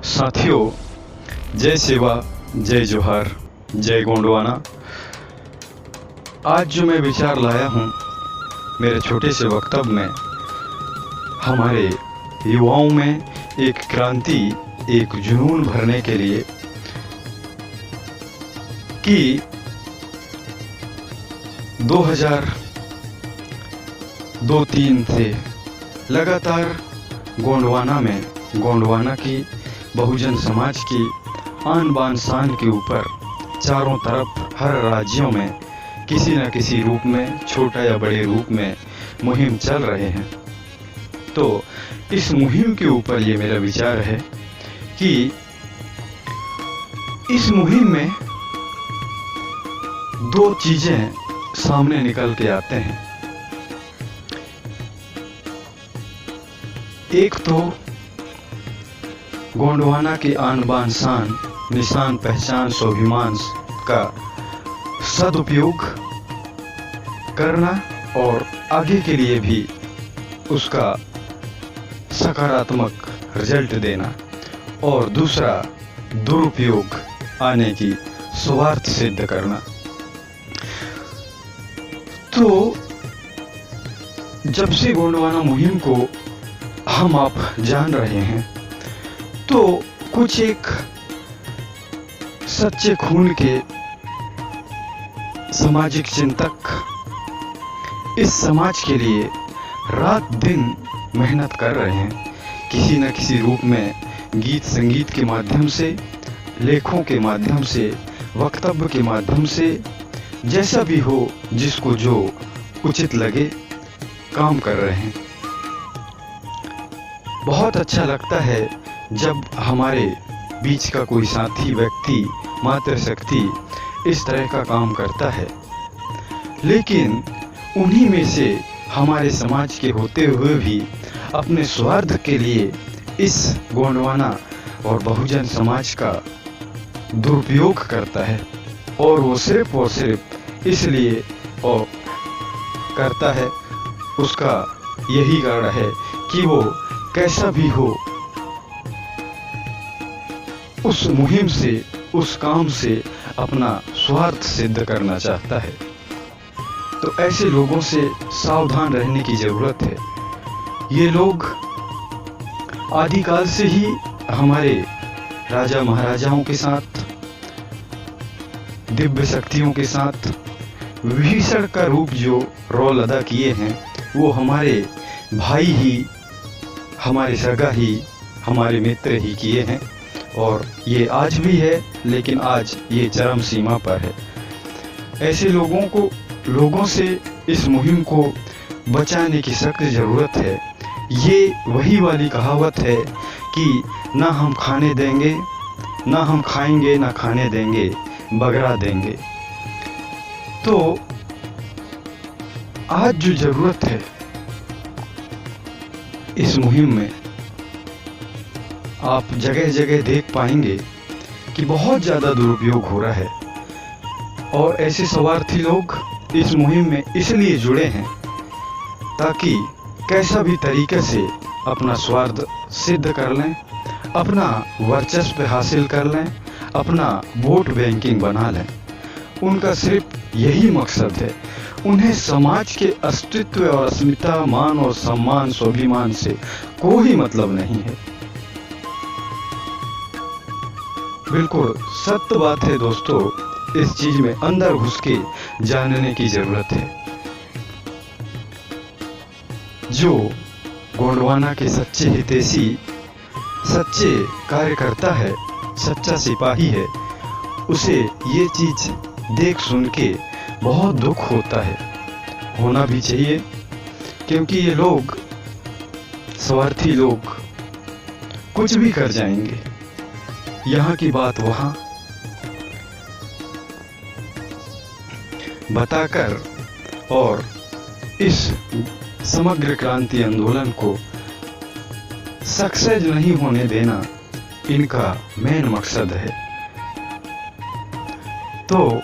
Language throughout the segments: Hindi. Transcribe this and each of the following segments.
साथियों, जय सेवा, जय जोहार, जय गोंडवाना। आज जो मैं विचार लाया हूँ मेरे छोटे से वक्तव्य में, हमारे युवाओं में एक क्रांति, एक जुनून भरने के लिए कि 2002-03 से लगातार गोंडवाना की बहुजन समाज की आन बान शान के ऊपर चारों तरफ हर राज्यों में किसी न किसी रूप में, छोटा या बड़े रूप में मुहिम चल रहे हैं। तो इस मुहिम के ऊपर ये मेरा विचार है कि इस मुहिम में दो चीजें सामने निकल के आते हैं। एक तो गोंडवाना की आन बान शान, निशान, पहचान, स्वाभिमान का सदुपयोग करना और आगे के लिए भी उसका सकारात्मक रिजल्ट देना, और दूसरा दुरुपयोग आने की स्वार्थ सिद्ध करना। तो जब से गोंडवाना मुहिम को हम आप जान रहे हैं, तो कुछ एक सच्चे खून के सामाजिक चिंतक इस समाज के लिए रात दिन मेहनत कर रहे हैं। किसी न किसी रूप में गीत संगीत के माध्यम से, लेखों के माध्यम से, वक्तव्य के माध्यम से, जैसा भी हो, जिसको जो उचित लगे, काम कर रहे हैं। बहुत अच्छा लगता है जब हमारे बीच का कोई साथी, व्यक्ति, मातृशक्ति इस तरह का काम करता है। लेकिन उन्हीं में से हमारे समाज के होते हुए भी अपने स्वार्थ के लिए इस गोंडवाना और बहुजन समाज का दुरुपयोग करता है, और वो सिर्फ इसलिए और करता है, उसका यही कारण है कि वो कैसा भी हो उस मुहिम से, उस काम से अपना स्वार्थ सिद्ध करना चाहता है। तो ऐसे लोगों से सावधान रहने की जरूरत है। ये लोग आदिकाल से ही हमारे राजा महाराजाओं के साथ, दिव्य शक्तियों के साथ विभीषण का रूप जो रोल अदा किए हैं, वो हमारे भाई ही, हमारे सगा ही, हमारे मित्र ही किए हैं, और ये आज भी है, लेकिन आज ये चरम सीमा पर है। ऐसे लोगों से इस मुहिम को बचाने की सख्त जरूरत है। ये वही वाली कहावत है कि ना हम खाने देंगे, ना हम खाएंगे, ना खाने देंगे, बगरा देंगे। तो आज जो जरूरत है इस मुहिम में, आप जगह जगह देख पाएंगे कि बहुत ज़्यादा दुरुपयोग हो रहा है, और ऐसे स्वार्थी लोग इस मुहिम में इसलिए जुड़े हैं ताकि कैसा भी तरीके से अपना स्वार्थ सिद्ध कर लें, अपना वर्चस्व हासिल कर लें, अपना वोट बैंकिंग बना लें। उनका सिर्फ यही मकसद है। उन्हें समाज के अस्तित्व और अस्मिता, मान और सम्मान, स्वाभिमान से कोई मतलब नहीं है। बिल्कुल सत्य बात है दोस्तों, इस चीज में अंदर घुस के जानने की जरूरत है। जो गोंडवाना के सच्चे हितैषी, सच्चे कार्यकर्ता है, सच्चा सिपाही है, उसे ये चीज देख सुन के बहुत दुख होता है। होना भी चाहिए, क्योंकि ये लोग, स्वार्थी लोग, कुछ भी कर जाएंगे। यहाँ की बात वहाँ बताकर और इस समग्र क्रांति आंदोलन को सक्सेस नहीं होने देना इनका मेन मकसद है। तो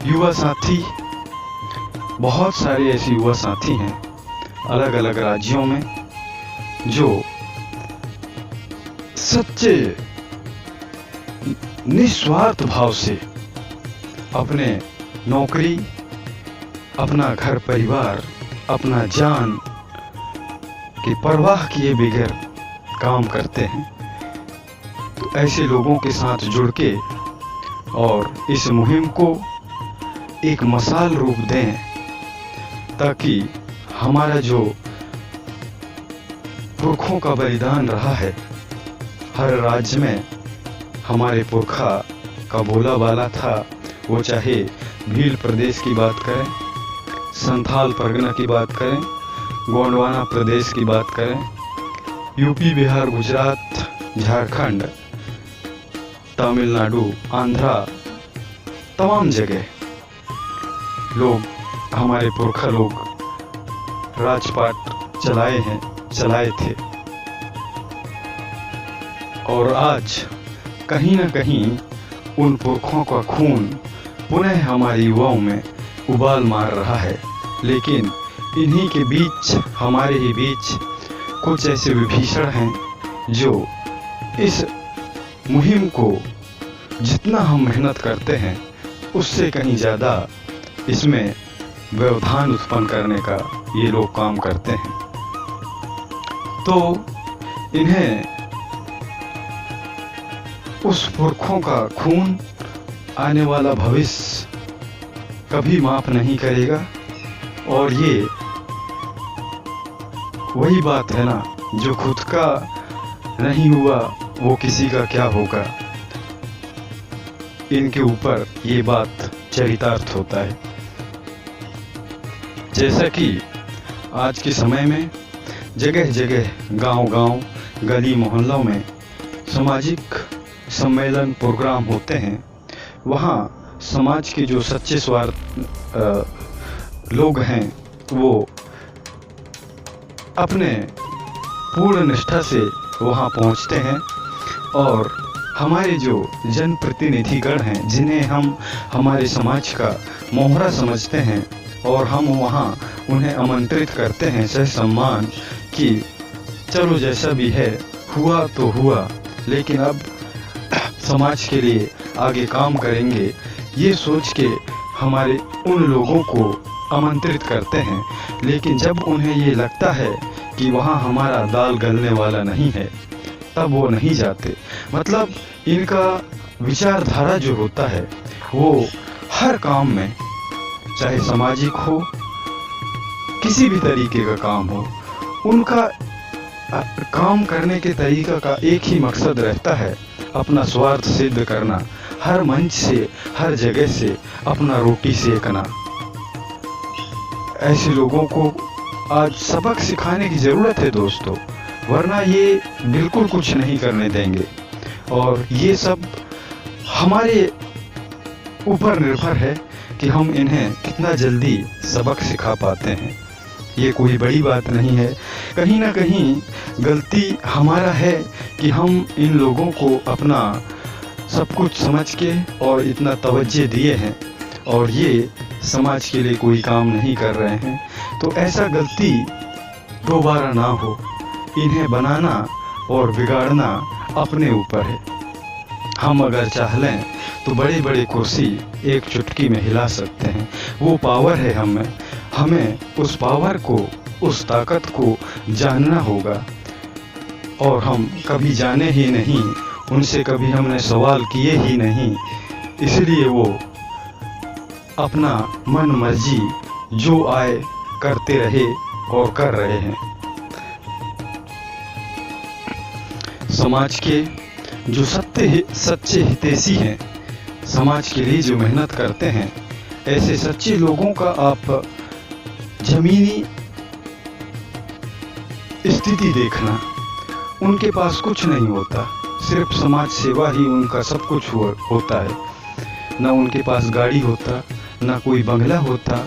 युवा साथी, बहुत सारे ऐसे युवा साथी हैं अलग अलग राज्यों में जो सच्चे निस्वार्थ भाव से अपने नौकरी, अपना घर परिवार, अपना जान की परवाह किए बगैर काम करते हैं। तो ऐसे लोगों के साथ जुड़ के और इस मुहिम को एक मसाल रूप दें, ताकि हमारा जो पुरखों का बलिदान रहा है, हर राज्य में हमारे पुरखा का बोला वाला था, वो चाहे भील प्रदेश की बात करें, संथाल परगना की बात करें, गोंडवाना प्रदेश की बात करें, यूपी, बिहार, गुजरात, झारखंड, तमिलनाडु, आंध्रा, तमाम जगह लोग, हमारे पुरखा लोग राजपाट चलाए थे। और आज कहीं ना कहीं उन पुरखों का खून पुनः हमारे युवाओं में उबाल मार रहा है। लेकिन इन्हीं के बीच, हमारे ही बीच कुछ ऐसे विभीषण हैं जो इस मुहिम को जितना हम मेहनत करते हैं उससे कहीं ज़्यादा इसमें व्यवधान उत्पन्न करने का ये लोग काम करते हैं। तो इन्हें उस पुरखों का खून, आने वाला भविष्य कभी माफ नहीं करेगा। और ये वही बात है ना, जो खुद का नहीं हुआ वो किसी का क्या होगा, इनके ऊपर ये बात चरितार्थ होता है। जैसा कि आज के समय में जगह जगह, गांव-गांव, गली मोहल्लों में सामाजिक सम्मेलन, प्रोग्राम होते हैं, वहाँ समाज के जो सच्चे स्वार्थ लोग हैं वो अपने पूर्ण निष्ठा से वहाँ पहुँचते हैं। और हमारे जो जनप्रतिनिधिगण हैं, जिन्हें हम हमारे समाज का मोहरा समझते हैं, और हम वहाँ उन्हें आमंत्रित करते हैं सह सम्मान कि चलो जैसा भी है, हुआ तो हुआ, लेकिन अब समाज के लिए आगे काम करेंगे, ये सोच के हमारे उन लोगों को आमंत्रित करते हैं। लेकिन जब उन्हें ये लगता है कि वहाँ हमारा दाल गलने वाला नहीं है, तब वो नहीं जाते। मतलब इनका विचारधारा जो होता है वो हर काम में, चाहे सामाजिक हो, किसी भी तरीके का काम हो, उनका काम करने के तरीका का एक ही मकसद रहता है, अपना स्वार्थ सिद्ध करना, हर मंच से, हर जगह से अपना रोटी सेकना। ऐसे लोगों को आज सबक सिखाने की ज़रूरत है दोस्तों, वरना ये बिल्कुल कुछ नहीं करने देंगे। और ये सब हमारे ऊपर निर्भर है कि हम इन्हें कितना जल्दी सबक सिखा पाते हैं। ये कोई बड़ी बात नहीं है, कहीं ना कहीं गलती हमारा है कि हम इन लोगों को अपना सब कुछ समझ के और इतना तवज्जो दिए हैं, और ये समाज के लिए कोई काम नहीं कर रहे हैं। तो ऐसा गलती दोबारा ना हो, इन्हें बनाना और बिगाड़ना अपने ऊपर है। हम अगर चाह लें तो बड़े बड़े कुर्सी एक चुटकी में हिला सकते हैं, वो पावर है हमें उस पावर को, उस ताकत को जानना होगा। और हम कभी जाने ही नहीं, उनसे कभी हमने सवाल किए ही नहीं, इसलिए वो अपना मन मर्जी जो आए करते रहे और कर रहे हैं। समाज के जो सच्चे हितैषी हैं, समाज के लिए जो मेहनत करते हैं, ऐसे सच्चे लोगों का आप जमीनी स्थिति देखना, उनके पास कुछ नहीं होता, सिर्फ समाज सेवा ही उनका सब कुछ होता है। ना उनके पास गाड़ी होता, ना कोई बंगला होता,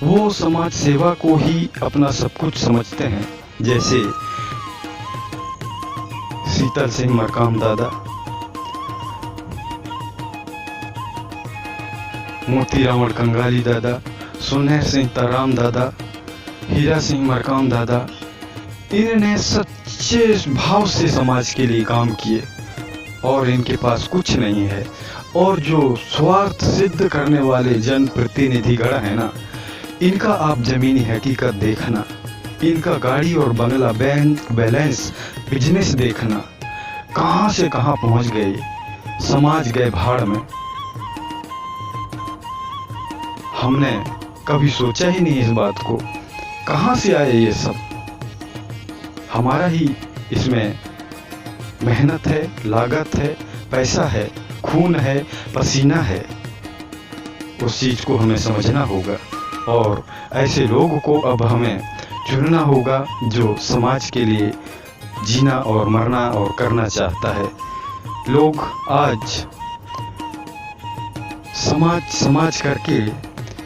वो समाज सेवा को ही अपना सब कुछ समझते हैं। जैसे शीतल सिंह मरकाम दादा, मोतीराम कंगाली दादा, सुनहर सिंह ताराम दादा, हीरा सिंह मरकाम दादा, इन्होंने सच्चे भाव से समाज के लिए काम किए और इनके पास कुछ नहीं है। और जो स्वार्थ सिद्ध करने वाले जनप्रतिनिधिगण है ना, इनका आप जमीनी हकीकत देखना, इनका गाड़ी और बंगला, बैंक बैलेंस, बिजनेस देखना, कहां से कहां पहुंच गए, समाज गए भाड़ में। हमने कभी सोचा ही नहीं इस बात को, कहां से आए ये सब। हमारा ही इसमें मेहनत है, लागत है, पैसा है, खून है, पसीना है। उस चीज को हमें समझना होगा और ऐसे लोगों को अब हमें चुनना होगा जो समाज के लिए जीना और मरना और करना चाहता है। लोग आज समाज करके,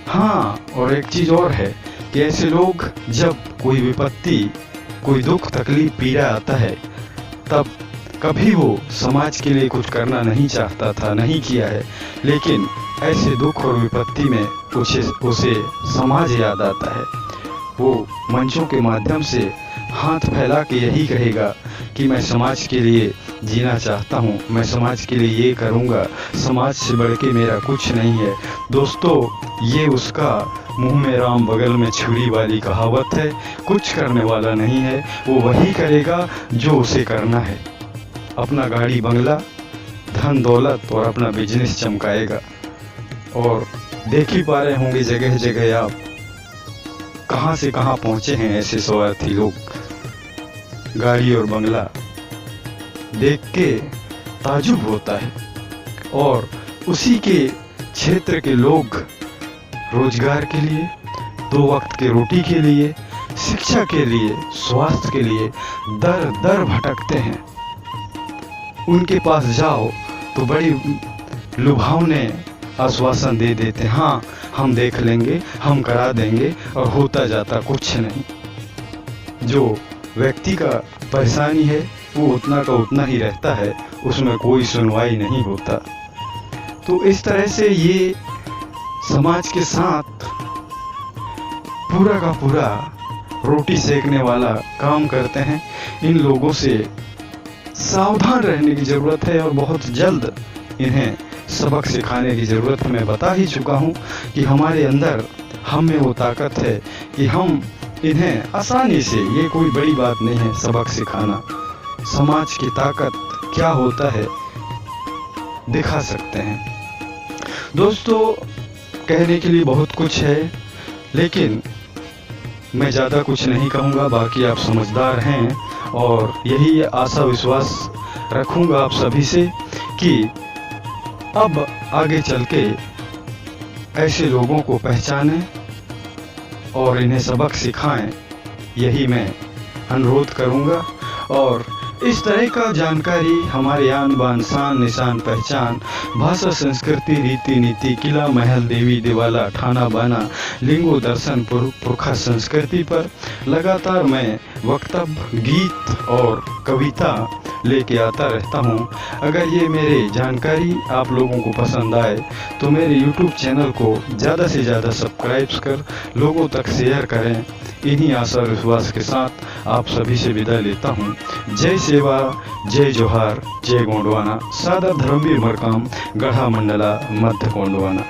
हाँ, और एक चीज और है कि ऐसे लोग जब कोई विपत्ति, कोई दुख, तकलीफ, पीड़ा आता है, तब कभी वो समाज के लिए कुछ करना नहीं चाहता था, नहीं किया है, लेकिन ऐसे दुख और विपत्ति में उसे समाज याद आता है। वो मंचों के माध्यम से हाथ फैला के यही कहेगा कि मैं समाज के लिए जीना चाहता हूँ, मैं समाज के लिए ये करूँगा, समाज से बढ़ के मेरा कुछ नहीं है। दोस्तों, ये उसका मुंह में राम बगल में छुरी वाली कहावत है। कुछ करने वाला नहीं है, वो वही करेगा जो उसे करना है। अपना गाड़ी बंगला, धन दौलत और अपना बिजनेस चमकाएगा। और देख ही पा रहे होंगे जगह जगह आप कहां से कहां पहुंचे हैं ऐसे स्वार्थी लोग। गाड़ी और बंगला देख के ताजुब होता है। और उसी के क्षेत्र के लोग रोजगार के लिए, 2 वक्त के रोटी के लिए, शिक्षा के लिए, स्वास्थ्य के लिए दर दर भटकते हैं। उनके पास जाओ तो बड़ी लुभावने आश्वासन दे देते, हाँ हम देख लेंगे, हम करा देंगे, और होता जाता कुछ नहीं। जो व्यक्ति का परेशानी है वो उतना का उतना ही रहता है, उसमें कोई सुनवाई नहीं होता। तो इस तरह से ये समाज के साथ पूरा का पूरा रोटी सेकने वाला काम करते हैं। इन लोगों से सावधान रहने की ज़रूरत है और बहुत जल्द इन्हें सबक सिखाने की ज़रूरत है। मैं बता ही चुका हूँ कि हमारे अंदर, हम में वो ताकत है कि हम इन्हें आसानी से, ये कोई बड़ी बात नहीं है सबक सिखाना, समाज की ताकत क्या होता है दिखा सकते हैं। दोस्तों, कहने के लिए बहुत कुछ है, लेकिन मैं ज़्यादा कुछ नहीं कहूँगा। बाकी आप समझदार हैं और यही आशा विश्वास रखूँगा आप सभी से कि अब आगे चल के ऐसे लोगों को पहचानें और इन्हें सबक सिखाएं, यही मैं अनुरोध करूँगा। और इस तरह का जानकारी हमारे आन बान शान निशान पहचान, भाषा संस्कृति रीति नीति, किला महल देवी देवाला ठाना बाना, लिंगो दर्शन पुरखा संस्कृति पर लगातार मैं वक्तव्य, गीत और कविता लेके आता रहता हूँ। अगर ये मेरे जानकारी आप लोगों को पसंद आए तो मेरे YouTube चैनल को ज़्यादा से ज़्यादा सब्सक्राइब कर लोगों तक शेयर करें। इन्हीं आशा विश्वास के साथ आप सभी से विदा लेता हूँ। जय सेवा, जय जोहार, जय गोंडवाना। सादर धर्मवीर मरकाम, गढ़ा मंडला, मध्य गोंडवाना।